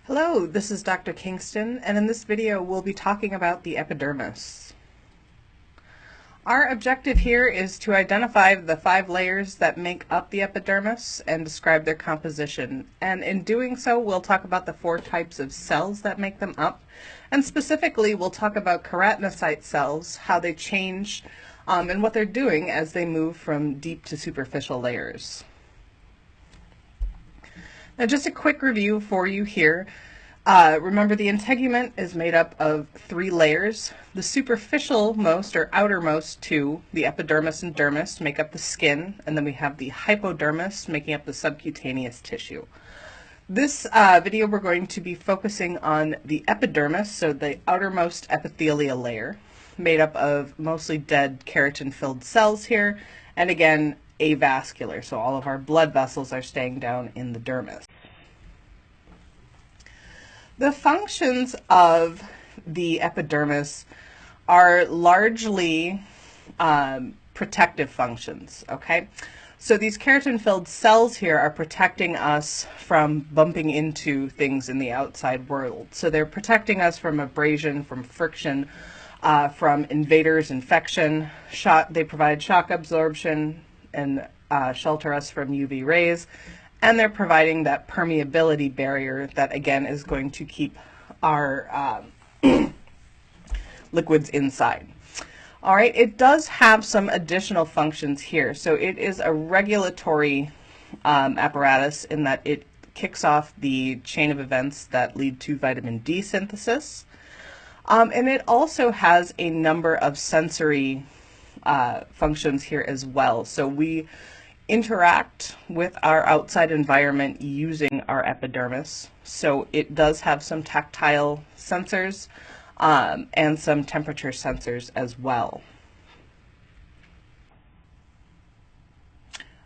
Hello, this is Dr. Kingston, and in this video we'll be talking about the epidermis. Our objective here is to identify the 5 layers that make up the epidermis and describe their composition. And in doing so, we'll talk about the 4 types of cells that make them up. And specifically, we'll talk about keratinocyte cells, how they change, and what they're doing as they move from deep to superficial layers. Now, just a quick review for you here. Remember, the integument is made up of 3 layers. The superficial most or outermost 2, the epidermis and dermis, make up the skin, and then we have the hypodermis making up the subcutaneous tissue. This video we're going to be focusing on the epidermis, so the outermost epithelial layer, made up of mostly dead keratin-filled cells here, and again, avascular, so all of our blood vessels are staying down in the dermis. The functions of the epidermis are largely protective functions, okay? So these keratin-filled cells here are protecting us from bumping into things in the outside world. So they're protecting us from abrasion, from friction, from invaders, infection. They provide shock absorption and shelter us from UV rays. And they're providing that permeability barrier that, again, is going to keep our liquids inside. All right, it does have some additional functions here. So it is a regulatory apparatus in that it kicks off the chain of events that lead to vitamin D synthesis. And it also has a number of sensory functions here as well. So we interact with our outside environment using our epidermis. So it does have some tactile sensors and some temperature sensors as well.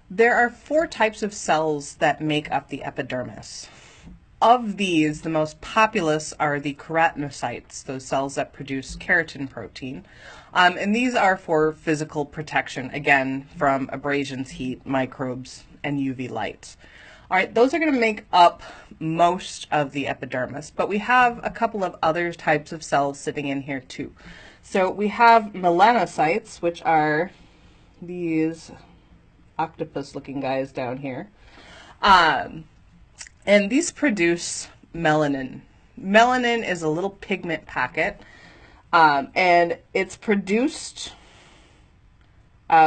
There are 4 types of cells that make up the epidermis. Of these, the most populous are the keratinocytes, those cells that produce keratin protein. And these are for physical protection, again, from abrasions, heat, microbes, and UV light. All right, those are going to make up most of the epidermis, but we have a couple of other types of cells sitting in here too. So we have melanocytes, which are these octopus-looking guys down here. And these produce melanin. Melanin is a little pigment packet, and it's produced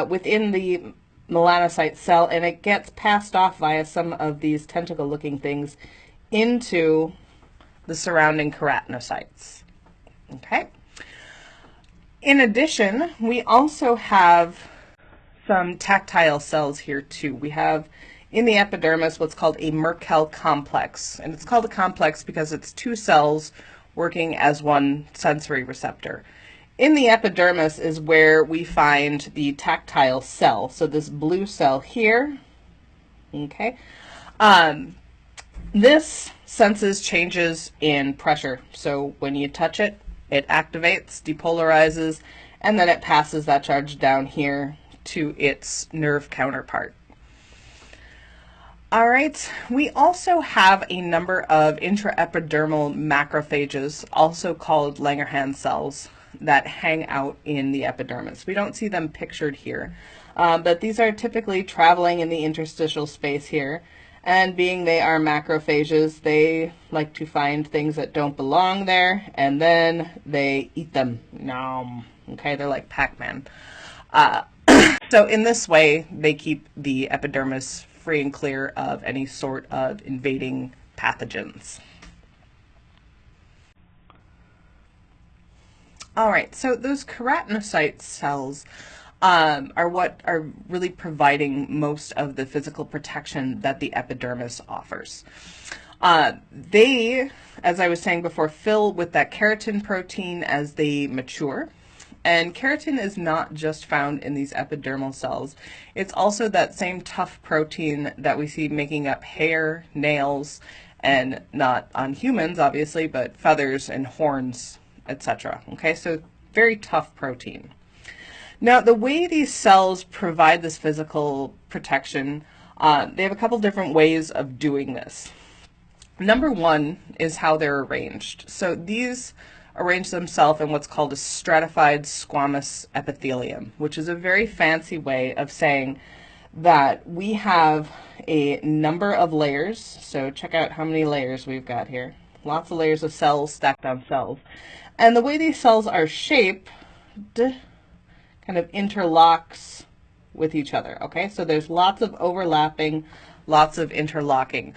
within the melanocyte cell, and it gets passed off via some of these tentacle-looking things into the surrounding keratinocytes. Okay. In addition, we also have some tactile cells here too. We have in the epidermis what's called a Merkel complex, and it's called a complex because it's 2 cells working as one sensory receptor. In the epidermis is where we find the tactile cell, so this blue cell here, okay, this senses changes in pressure. So when you touch it, it activates, depolarizes, and then it passes that charge down here to its nerve counterpart. All right, we also have a number of intraepidermal macrophages, also called Langerhans cells, that hang out in the epidermis. We don't see them pictured here, but these are typically traveling in the interstitial space here, and being they are macrophages, they like to find things that don't belong there, and then they eat them. Nom. Okay, they're like Pac-Man. So in this way, they keep the epidermis free and clear of any sort of invading pathogens. All right, so those keratinocyte cells are what are really providing most of the physical protection that the epidermis offers. They, as I was saying before, fill with that keratin protein as they mature. And keratin is not just found in these epidermal cells. It's also that same tough protein that we see making up hair, nails, and not on humans, obviously, but feathers and horns, etc. Okay, so very tough protein. Now, the way these cells provide this physical protection, they have a couple different ways of doing this. Number one is how they're arranged. So these arrange themselves in what's called a stratified squamous epithelium, which is a very fancy way of saying that we have a number of layers. So check out how many layers we've got here. Lots of layers of cells stacked on cells. And the way these cells are shaped kind of interlocks with each other, okay? So there's lots of overlapping, lots of interlocking,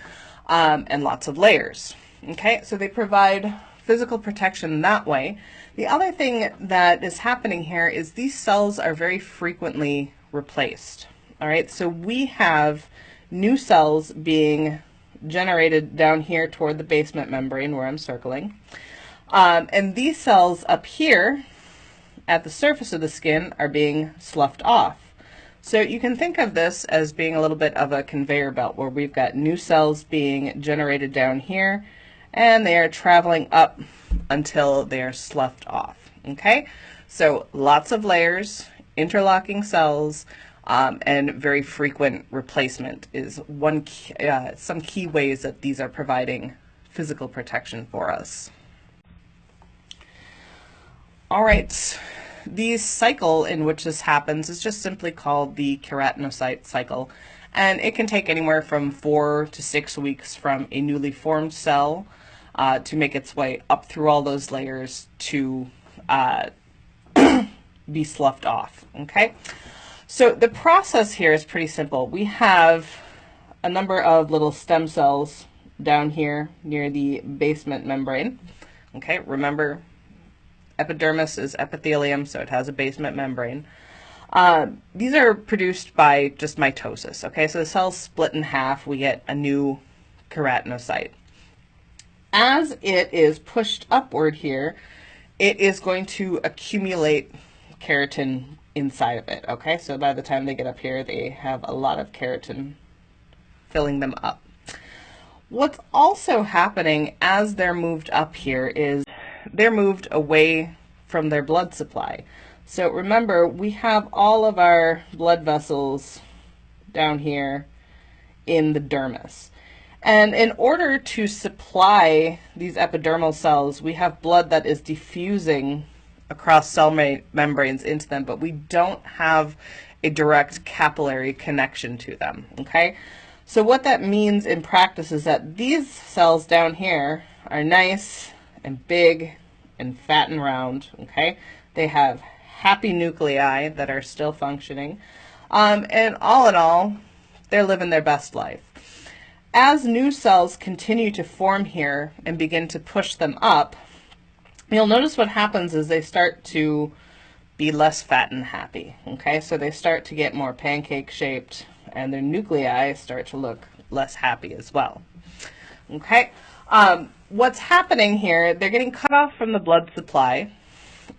and lots of layers, okay? So they provide physical protection that way. The other thing that is happening here is these cells are very frequently replaced, all right? So we have new cells being generated down here toward the basement membrane where I'm circling. And these cells up here at the surface of the skin are being sloughed off. So you can think of this as being a little bit of a conveyor belt where we've got new cells being generated down here and they are traveling up until they are sloughed off. Okay, so lots of layers, interlocking cells, and very frequent replacement is one some key ways that these are providing physical protection for us. All right, the cycle in which this happens is just simply called the keratinocyte cycle, and it can take anywhere from 4 to 6 weeks from a newly formed cell to make its way up through all those layers to be sloughed off, okay? So the process here is pretty simple. We have a number of little stem cells down here near the basement membrane, okay? Remember, epidermis is epithelium, so it has a basement membrane. These are produced by just mitosis, okay? So the cells split in half, we get a new keratinocyte. As it is pushed upward here, it is going to accumulate keratin inside of it, okay? So by the time they get up here, they have a lot of keratin filling them up. What's also happening as they're moved up here is they're moved away from their blood supply. So remember, we have all of our blood vessels down here in the dermis. And in order to supply these epidermal cells, we have blood that is diffusing across cell membranes into them, but we don't have a direct capillary connection to them, okay? So what that means in practice is that these cells down here are nice and big and fat and round, okay? They have happy nuclei that are still functioning, and all in all, they're living their best life. As new cells continue to form here and begin to push them up, you'll notice what happens is they start to be less fat and happy, okay? So they start to get more pancake shaped and their nuclei start to look less happy as well, okay? What's happening here, they're getting cut off from the blood supply,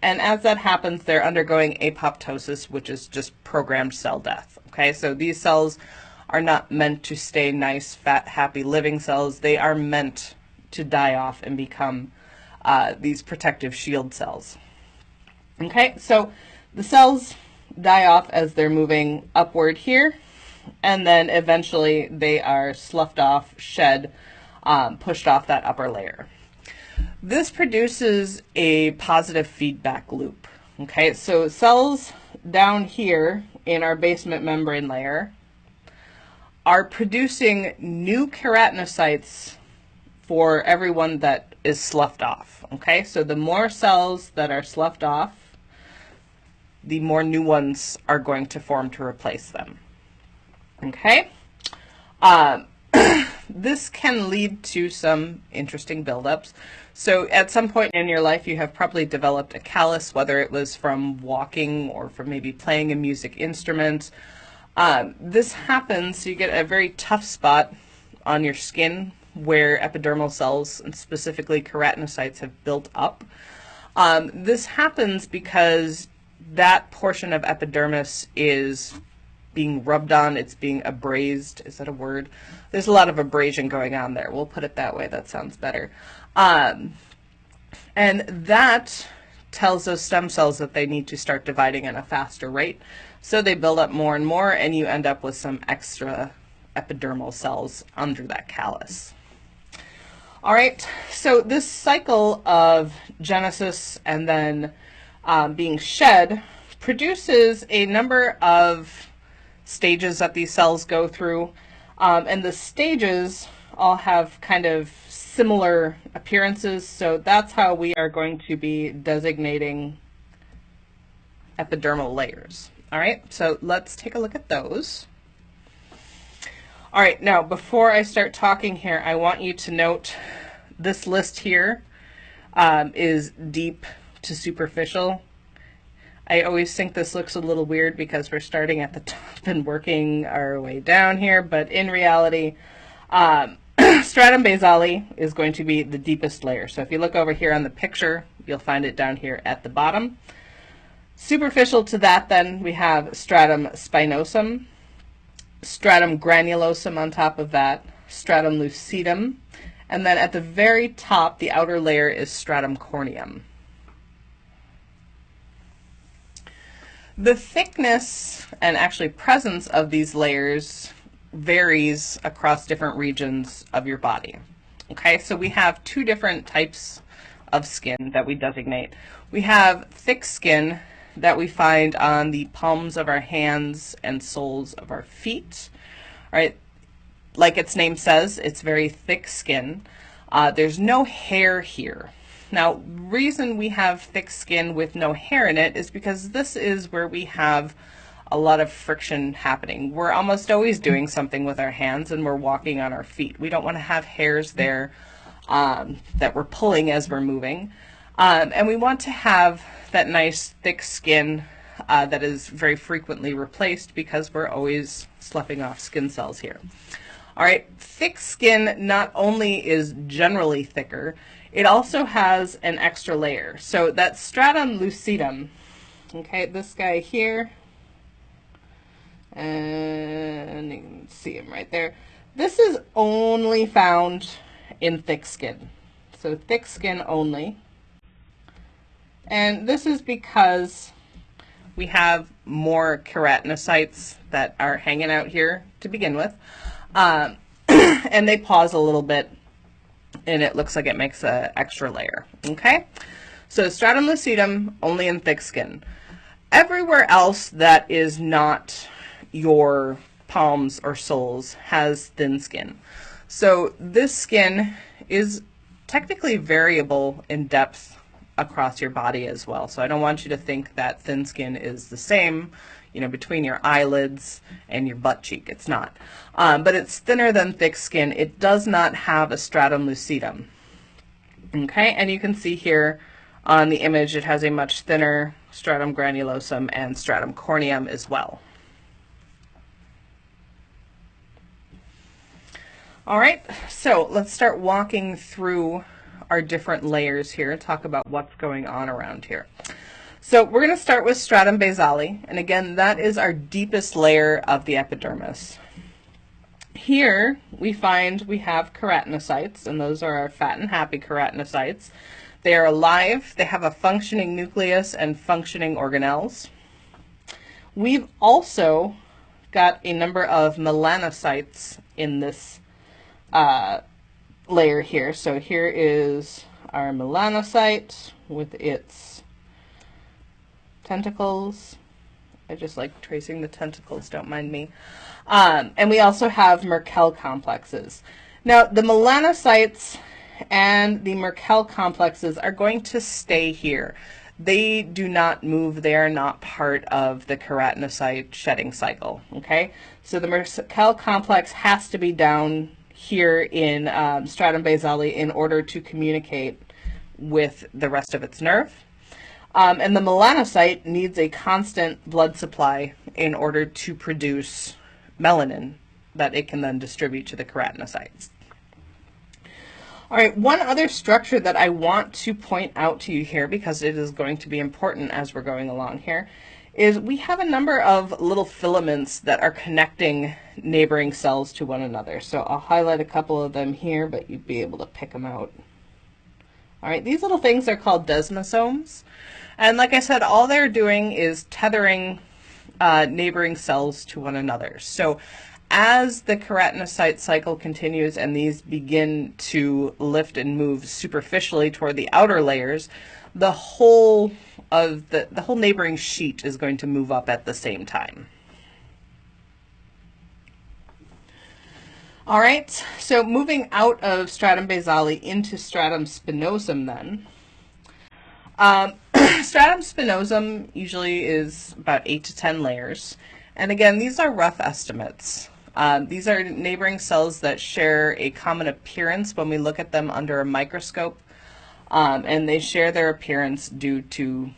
and as that happens, they're undergoing apoptosis, which is just programmed cell death, okay? So these cells are not meant to stay nice, fat, happy living cells. They are meant to die off and become these protective shield cells. Okay, so the cells die off as they're moving upward here, and then eventually they are sloughed off, shed, pushed off that upper layer. This produces a positive feedback loop. Okay, so cells down here in our basement membrane layer are producing new keratinocytes for everyone that is sloughed off, okay? So the more cells that are sloughed off, the more new ones are going to form to replace them, okay? This can lead to some interesting buildups. So at some point in your life, you have probably developed a callus, whether it was from walking or from maybe playing a music instrument. This happens, so you get a very tough spot on your skin where epidermal cells, and specifically keratinocytes, have built up. This happens because that portion of epidermis is being rubbed on, it's being abrased. Is that a word? There's a lot of abrasion going on there. We'll put it that way. That sounds better. And that tells those stem cells that they need to start dividing at a faster rate. So they build up more and more, and you end up with some extra epidermal cells under that callus. All right, so this cycle of genesis and then being shed produces a number of stages that these cells go through, and the stages all have kind of similar appearances, so that's how we are going to be designating epidermal layers. All right, so let's take a look at those. All right, now before I start talking here, I want you to note this list here is deep to superficial. I always think this looks a little weird because we're starting at the top and working our way down here, but in reality, stratum basale is going to be the deepest layer. So if you look over here on the picture, you'll find it down here at the bottom. Superficial to that, then, we have stratum spinosum, stratum granulosum on top of that, stratum lucidum, and then at the very top, the outer layer is stratum corneum. The thickness and actually presence of these layers varies across different regions of your body. Okay, so we have two different types of skin that we designate. We have thick skin that we find on the palms of our hands and soles of our feet. All right, like its name says, it's very thick skin. There's no hair here. Now, reason we have thick skin with no hair in it is because this is where we have a lot of friction happening. We're almost always doing something with our hands and we're walking on our feet. We don't want to have hairs there that we're pulling as we're moving. And we want to have that nice thick skin that is very frequently replaced because we're always sloughing off skin cells here. All right, thick skin not only is generally thicker, it also has an extra layer. So that stratum lucidum, okay, this guy here, and you can see him right there. This is only found in thick skin. So thick skin only. And this is because we have more keratinocytes that are hanging out here to begin with. And they pause a little bit and it looks like it makes an extra layer. Okay, so stratum lucidum only in thick skin. Everywhere else that is not your palms or soles has thin skin. So this skin is technically variable in depth across your body as well. So I don't want you to think that thin skin is the same, you know, between your eyelids and your butt cheek. It's not. But it's thinner than thick skin. It does not have a stratum lucidum. Okay, and you can see here on the image it has a much thinner stratum granulosum and stratum corneum as well. All right, so let's start walking through our different layers here and talk about what's going on around here. So we're going to start with stratum basale, and again, that is our deepest layer of the epidermis. Here we find we have keratinocytes, and those are our fat and happy keratinocytes. They are alive, they have a functioning nucleus and functioning organelles. We've also got a number of melanocytes in this layer here. So here is our melanocyte with its tentacles. I just like tracing the tentacles, don't mind me. And we also have Merkel complexes. Now, the melanocytes and the Merkel complexes are going to stay here. They do not move. They are not part of the keratinocyte shedding cycle. Okay, so the Merkel complex has to be down here in stratum basale in order to communicate with the rest of its nerve. And the melanocyte needs a constant blood supply in order to produce melanin that it can then distribute to the keratinocytes. All right, one other structure that I want to point out to you here, because it is going to be important as we're going along here, is we have a number of little filaments that are connecting neighboring cells to one another. So I'll highlight a couple of them here, but you'd be able to pick them out. All right, these little things are called desmosomes. And like I said, all they're doing is tethering neighboring cells to one another. So as the keratinocyte cycle continues and these begin to lift and move superficially toward the outer layers, the whole of the whole neighboring sheet is going to move up at the same time. All right, so moving out of stratum basale into stratum spinosum then. Stratum spinosum usually is about 8 to 10 layers. And again, these are rough estimates. These are neighboring cells that share a common appearance when we look at them under a microscope. And they share their appearance due to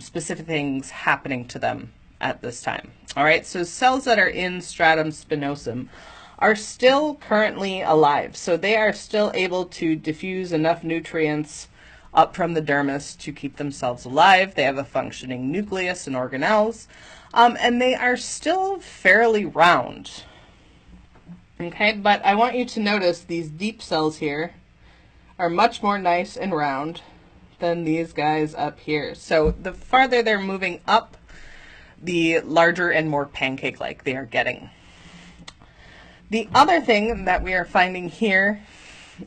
specific things happening to them at this time. All right, so cells that are in stratum spinosum are still currently alive. So they are still able to diffuse enough nutrients up from the dermis to keep themselves alive. They have a functioning nucleus and organelles, and they are still fairly round. Okay, but I want you to notice these deep cells here are much more nice and round than these guys up here. So the farther they're moving up, the larger and more pancake-like they are getting. The other thing that we are finding here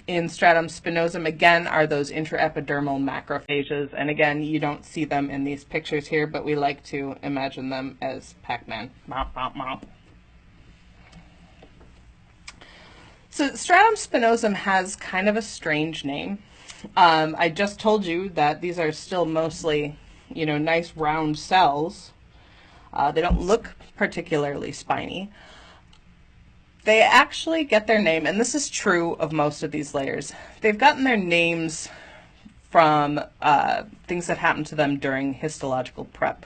in stratum spinosum, again, are those intraepidermal macrophages. And again, you don't see them in these pictures here, but we like to imagine them as Pac-Man. Mop, mop, mop. So stratum spinosum has kind of a strange name. I just told you that these are still mostly, nice round cells. They don't look particularly spiny. They actually get their name, and this is true of most of these layers, they've gotten their names from things that happen to them during histological prep.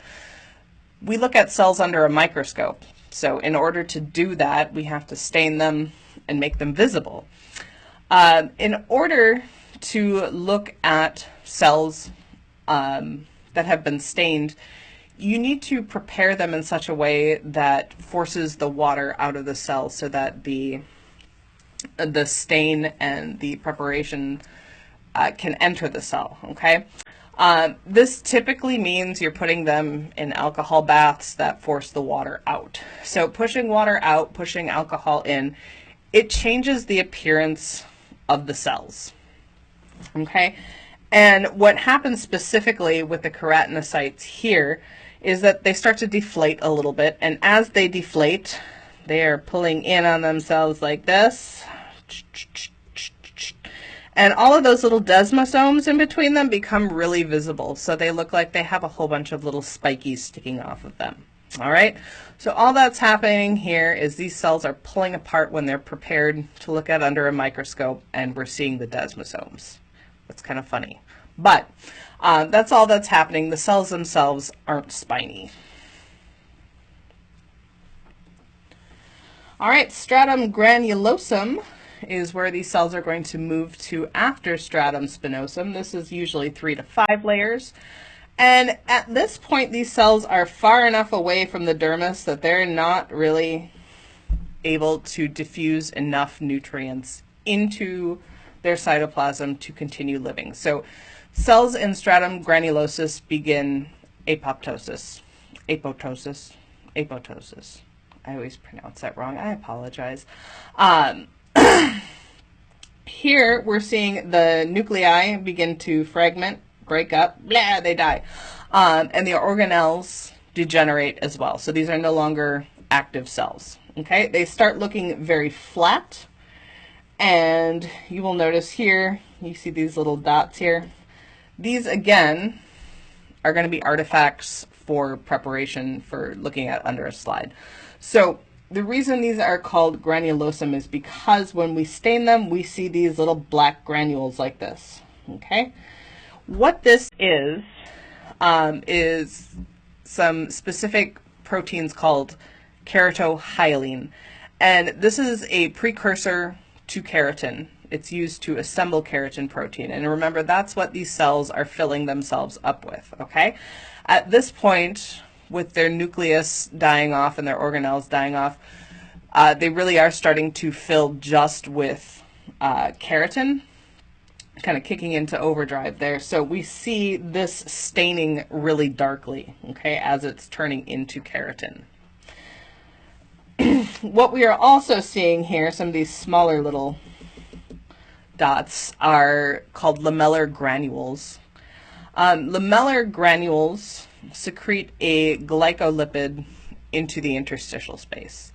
We look at cells under a microscope, so in order to do that, we have to stain them and make them visible. In order to look at cells that have been stained, you need to prepare them in such a way that forces the water out of the cell so that the stain and the preparation can enter the cell, okay? This typically means you're putting them in alcohol baths that force the water out. So pushing water out, pushing alcohol in, it changes the appearance of the cells, okay? And what happens specifically with the keratinocytes here is that they start to deflate a little bit, and as they deflate, they are pulling in on themselves like this, and all of those little desmosomes in between them become really visible, so they look like they have a whole bunch of little spikies sticking off of them. All right, so all that's happening here is these cells are pulling apart when they're prepared to look at under a microscope, and we're seeing the desmosomes. That's kind of funny, but that's all that's happening. The cells themselves aren't spiny. All right, stratum granulosum is where these cells are going to move to after stratum spinosum. This is usually 3 to 5 layers. And at this point, these cells are far enough away from the dermis that they're not really able to diffuse enough nutrients into their cytoplasm to continue living. So cells in stratum granulosus begin apoptosis. Apoptosis. I always pronounce that wrong. I apologize. Here we're seeing the nuclei begin to fragment, break up, blah, they die. And the organelles degenerate as well. So these are no longer active cells. Okay, they start looking very flat. And you will notice here, you see these little dots here. These, again, are going to be artifacts for preparation for looking at under a slide. So the reason these are called granulosum is because when we stain them, we see these little black granules like this, okay? What this is some specific proteins called keratohyalin. And this is a precursor to keratin. It's used to assemble keratin protein. And remember, that's what these cells are filling themselves up with, okay? At this point, with their nucleus dying off and their organelles dying off, they really are starting to fill just with keratin, kind of kicking into overdrive there. So we see this staining really darkly, okay, as it's turning into keratin. what we are also seeing here, some of these smaller little dots are called lamellar granules. Lamellar granules secrete a glycolipid into the interstitial space.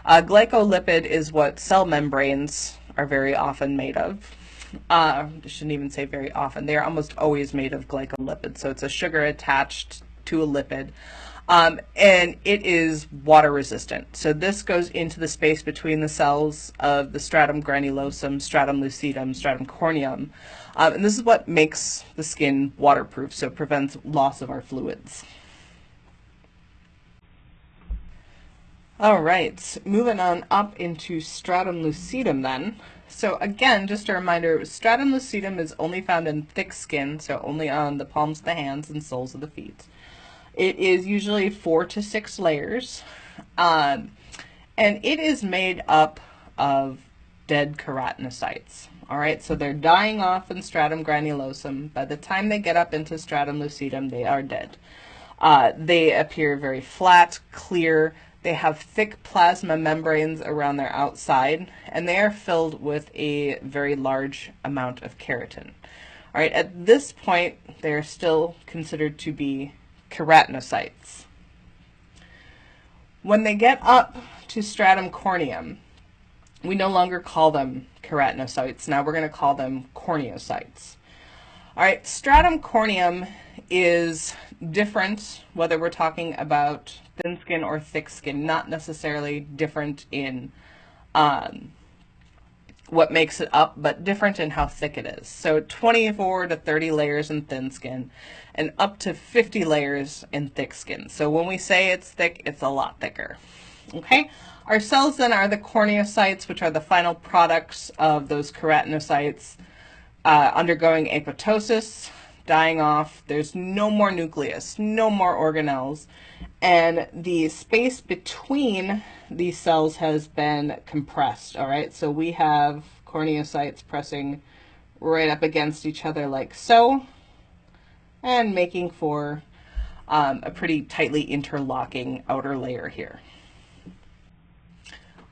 Glycolipid is what cell membranes are very often made of. I shouldn't even say very often. They are almost always made of glycolipid. So it's a sugar attached to a lipid. And it is water resistant. So this goes into the space between the cells of the stratum granulosum, stratum lucidum, stratum corneum. And this is what makes the skin waterproof, so it prevents loss of our fluids. All right, moving on up into stratum lucidum then. So again, just a reminder, stratum lucidum is only found in thick skin, so only on the palms of the hands and soles of the feet. It is usually 4 to 6 layers, and it is made up of dead keratinocytes. All right, so they're dying off in stratum granulosum. By the time they get up into stratum lucidum, they are dead. They appear very flat, clear. They have thick plasma membranes around their outside, and they are filled with a very large amount of keratin. All right, at this point, they're still considered to be keratinocytes. When they get up to stratum corneum, we no longer call them keratinocytes. Now we're going to call them corneocytes. All right, stratum corneum is different whether we're talking about thin skin or thick skin, not necessarily different in what makes it up, but different in how thick it is. So 24 to 30 layers in thin skin and up to 50 layers in thick skin. So when we say it's thick, it's a lot thicker. Okay, our cells then are the corneocytes, which are the final products of those keratinocytes undergoing apoptosis, dying off. There's no more nucleus, no more organelles, and the space between these cells has been compressed. All right, so we have corneocytes pressing right up against each other like so, and making for a pretty tightly interlocking outer layer here.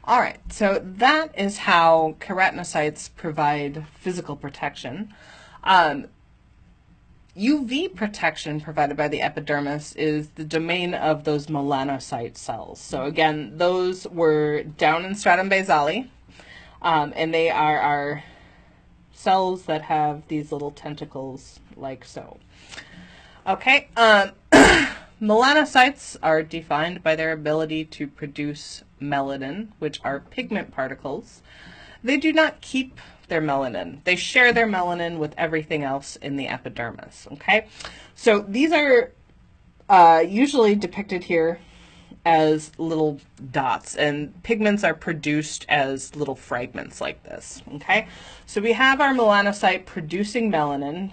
All right, so that is how keratinocytes provide physical protection. UV protection provided by the epidermis is the domain of those melanocyte cells. So again, those were down in stratum basale, and they are our cells that have these little tentacles like so. Okay, melanocytes are defined by their ability to produce melanin, which are pigment particles. They do not keep their melanin. They share their melanin with everything else in the epidermis, okay? So these are usually depicted here as little dots, and pigments are produced as little fragments like this, okay? So we have our melanocyte producing melanin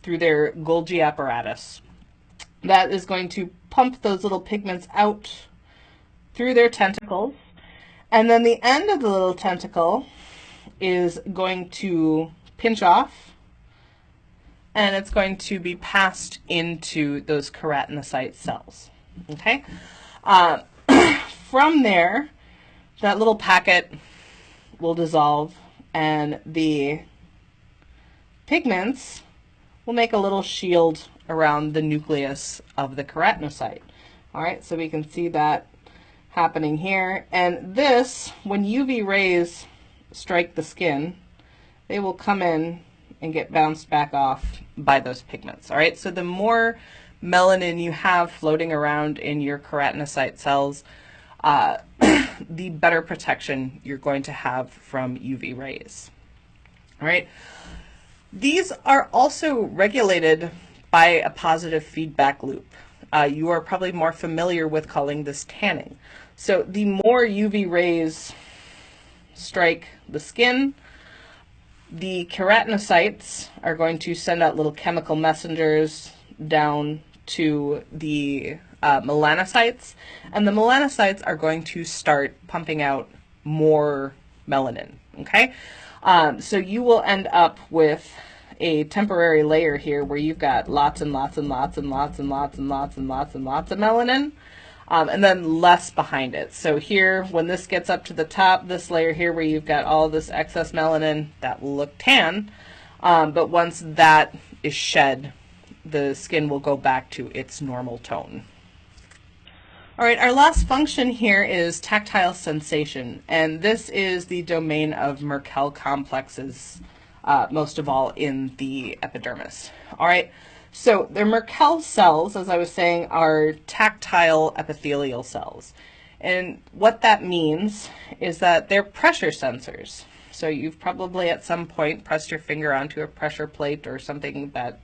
through their Golgi apparatus. That is going to pump those little pigments out through their tentacles, and then the end of the little tentacle is going to pinch off, and it's going to be passed into those keratinocyte cells. Okay? From there, that little packet will dissolve, and the pigments will make a little shield around the nucleus of the keratinocyte. All right, so we can see that happening here. And this, when UV rays strike the skin, they will come in and get bounced back off by those pigments. All right, so the more melanin you have floating around in your keratinocyte cells, the better protection you're going to have from UV rays. All right, these are also regulated by a positive feedback loop. You are probably more familiar with calling this tanning. So the more UV rays strike the skin, the keratinocytes are going to send out little chemical messengers down to the melanocytes, and the melanocytes are going to start pumping out more melanin, okay? So you will end up with a temporary layer here where you've got lots and lots and lots and lots and lots and lots and lots and lots of melanin. and then less behind it. So here, when this gets up to the top, this layer here where you've got all this excess melanin, that will look tan. But once that is shed, the skin will go back to its normal tone. All right, our last function here is tactile sensation, and this is the domain of Merkel complexes, most of all in the epidermis. All right, so the Merkel cells, as I was saying, are tactile epithelial cells. And what that means is that they're pressure sensors. So you've probably at some point pressed your finger onto a pressure plate or something that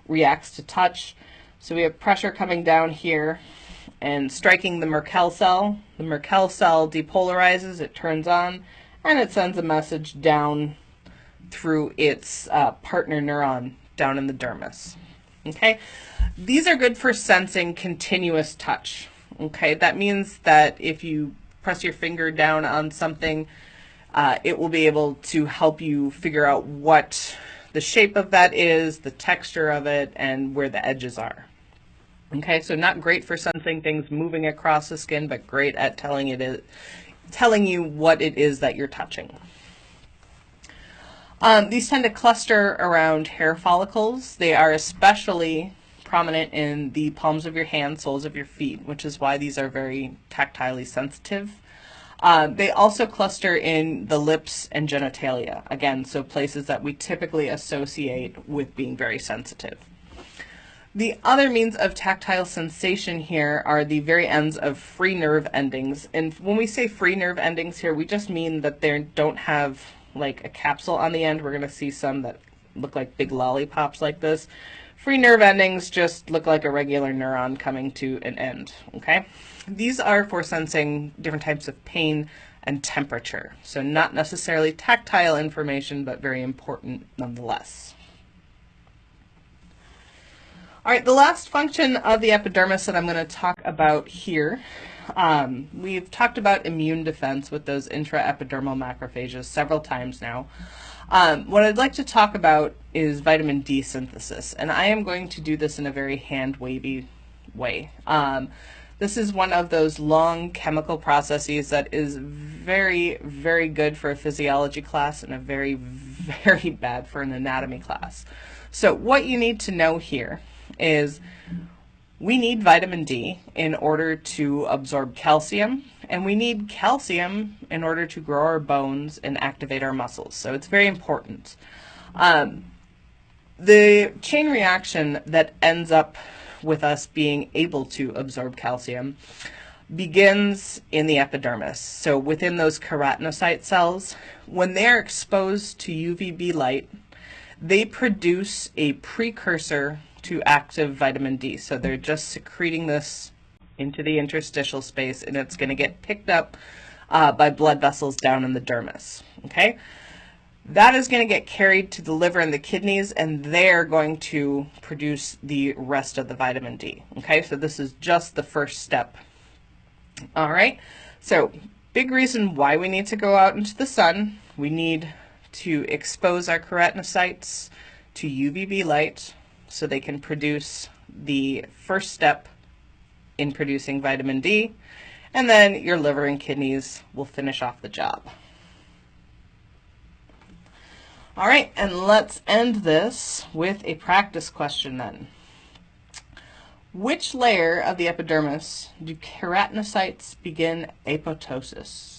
reacts to touch. So we have pressure coming down here and striking the Merkel cell. The Merkel cell depolarizes, it turns on, and it sends a message down through its partner neuron down in the dermis. Okay, these are good for sensing continuous touch. Okay, that means that if you press your finger down on something, it will be able to help you figure out what the shape of that is, the texture of it, and where the edges are. Okay, so not great for sensing things moving across the skin, but great at telling you what it is that you're touching. These tend to cluster around hair follicles. They are especially prominent in the palms of your hands, soles of your feet, which is why these are very tactilely sensitive. They also cluster in the lips and genitalia, again, so places that we typically associate with being very sensitive. The other means of tactile sensation here are the very ends of free nerve endings. And when we say free nerve endings here, we just mean that they don't have like a capsule on the end. We're going to see some that look like big lollipops like this. Free nerve endings just look like a regular neuron coming to an end, okay? These are for sensing different types of pain and temperature. So not necessarily tactile information, but very important nonetheless. All right, the last function of the epidermis that I'm going to talk about here, we've talked about immune defense with those intraepidermal macrophages several times now. What I'd like to talk about is vitamin D synthesis, and I am going to do this in a very hand-wavy way. This is one of those long chemical processes that is very, very good for a physiology class and a very, very bad for an anatomy class. So what you need to know here is we need vitamin D in order to absorb calcium, and we need calcium in order to grow our bones and activate our muscles. So it's very important. The chain reaction that ends up with us being able to absorb calcium begins in the epidermis. So within those keratinocyte cells, when they're exposed to UVB light, they produce a precursor to active vitamin D. So they're just secreting this into the interstitial space, and it's going to get picked up by blood vessels down in the dermis. Okay? That is going to get carried to the liver and the kidneys, and they're going to produce the rest of the vitamin D. Okay? So this is just the first step. All right? So big reason why we need to go out into the sun. We need to expose our keratinocytes to UVB light so they can produce the first step in producing vitamin D, and then your liver and kidneys will finish off the job. All right, and let's end this with a practice question then. Which layer of the epidermis do keratinocytes begin apoptosis?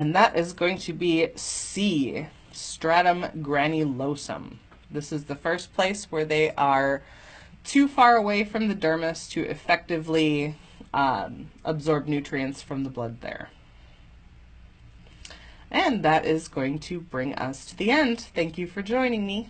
And that is going to be C, stratum granulosum. This is the first place where they are too far away from the dermis to effectively absorb nutrients from the blood there. And that is going to bring us to the end. Thank you for joining me.